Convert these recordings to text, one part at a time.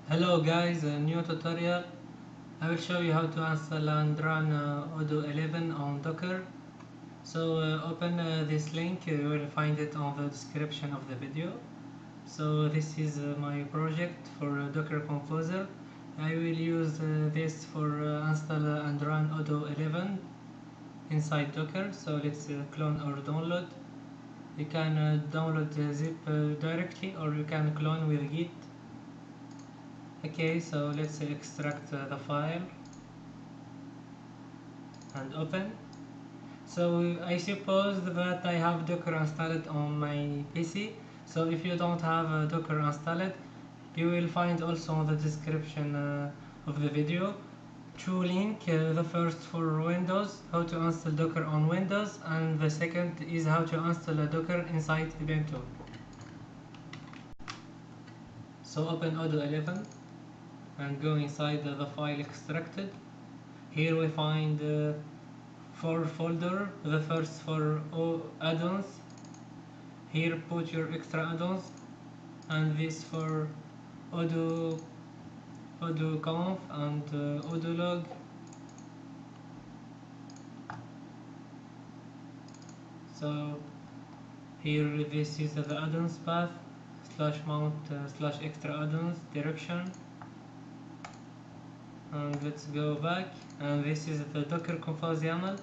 Hello guys, a new tutorial. I will show you how to install and run Odoo 11 on Docker. So open this link, you will find it on the description of the video. So this is my project for Docker Composer. I will use this for install and run Odoo 11 inside Docker. So let's clone or download. You can download the zip directly, or you can clone with git. Okay, so let's extract the file and open. So I suppose that I have Docker installed on my PC. So if you don't have Docker installed, you will find also on the description of the video two links. The first for Windows, how to install Docker on Windows, and the second is how to install a Docker inside Ubuntu. So open Odoo 11 and go inside the file extracted. Here we find 4 folder. The first for add-ons. Here put your extra add-ons, and this for Odoo conf and Odoo log. So here this is the add-ons path /mount /extra add-ons direction. And let's go back, and this is the Docker Compose YAML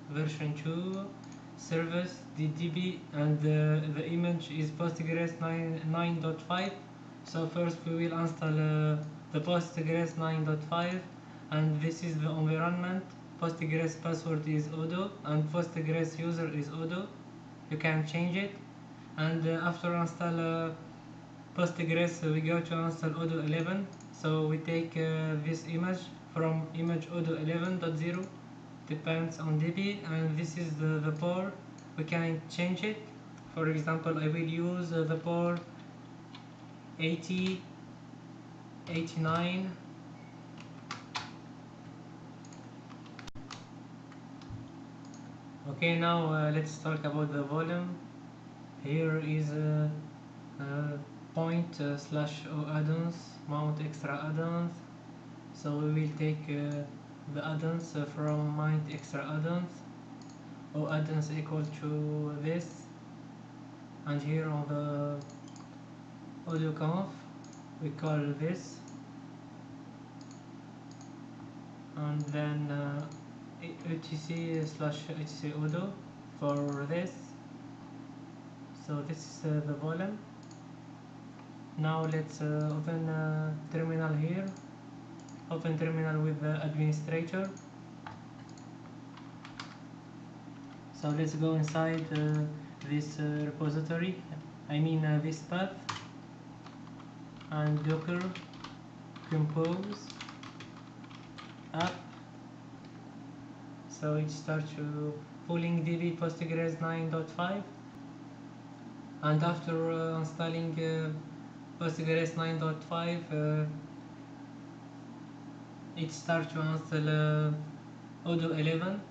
version 2 service DDB, and the image is Postgres 9.5. So first we will install the Postgres 9.5, and this is the environment. Postgres password is Odoo and Postgres user is Odoo. You can change it, and after install Postgres we go to install Odoo 11. So we take this image from image Odoo 11.0, depends on DB, and this is the port. We can change it. For example, I will use the port 80, 89. Okay, now let's talk about the volume. Here is point /o add-ons, mount extra add-ons. So we will take the add-ons from mount extra add-ons. O add-ons equal to this, and here on the Odoo conf we call this, and then etc/etc Odoo for this. So this is the volume. Now let's open terminal here. Open terminal with the administrator. So let's go inside this repository, I mean this path, and Docker compose app. So it starts to pulling DB Postgres 9.5, and after installing Postgres 9.5, it starts to install Odoo 11.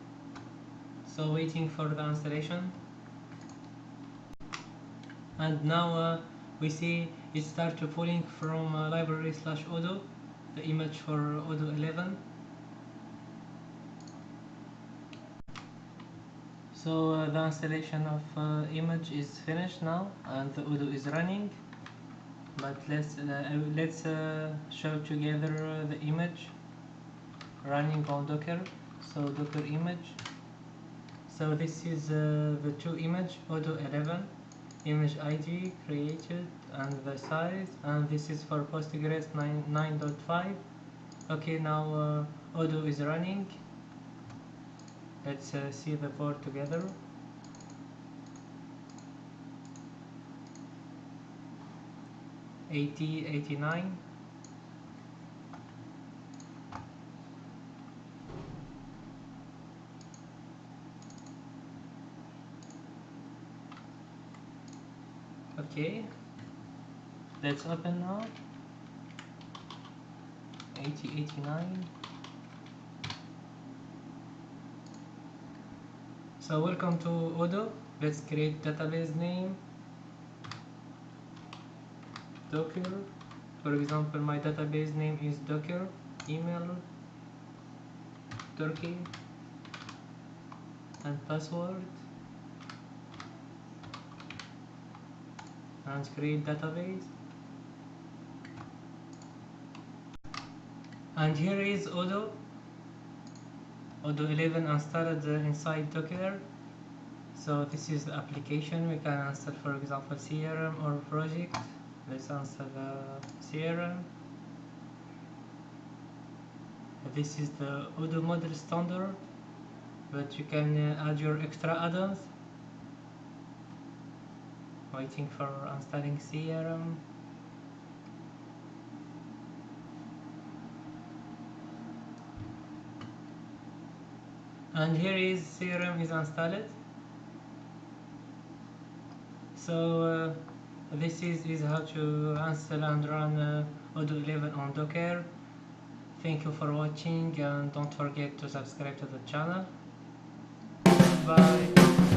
So waiting for the installation, and now we see it start to pulling from library /Odoo the image for Odoo 11. So the installation of image is finished now, and the Odoo is running. But let's show together the image running on Docker. So Docker image. So this is the two image Odoo 11, image ID created and the size, and this is for Postgres 9.5. Okay, now Odoo is running. Let's see the port together. /80, 89. Okay, let's open now. /80, 89. So welcome to Odoo. Let's create database name Docker. For example, my database name is Docker email Turkey and password, and create database. And here is Odoo 11 installed inside Docker. So this is the application. We can install, for example, CRM or project. Let's install CRM. This is the Odoo model standard, but you can add your extra add-ons. Waiting for installing CRM. And here is CRM is installed. So this is how to install and run Odoo 11 on Docker. Thank you for watching, and don't forget to subscribe to the channel. Bye.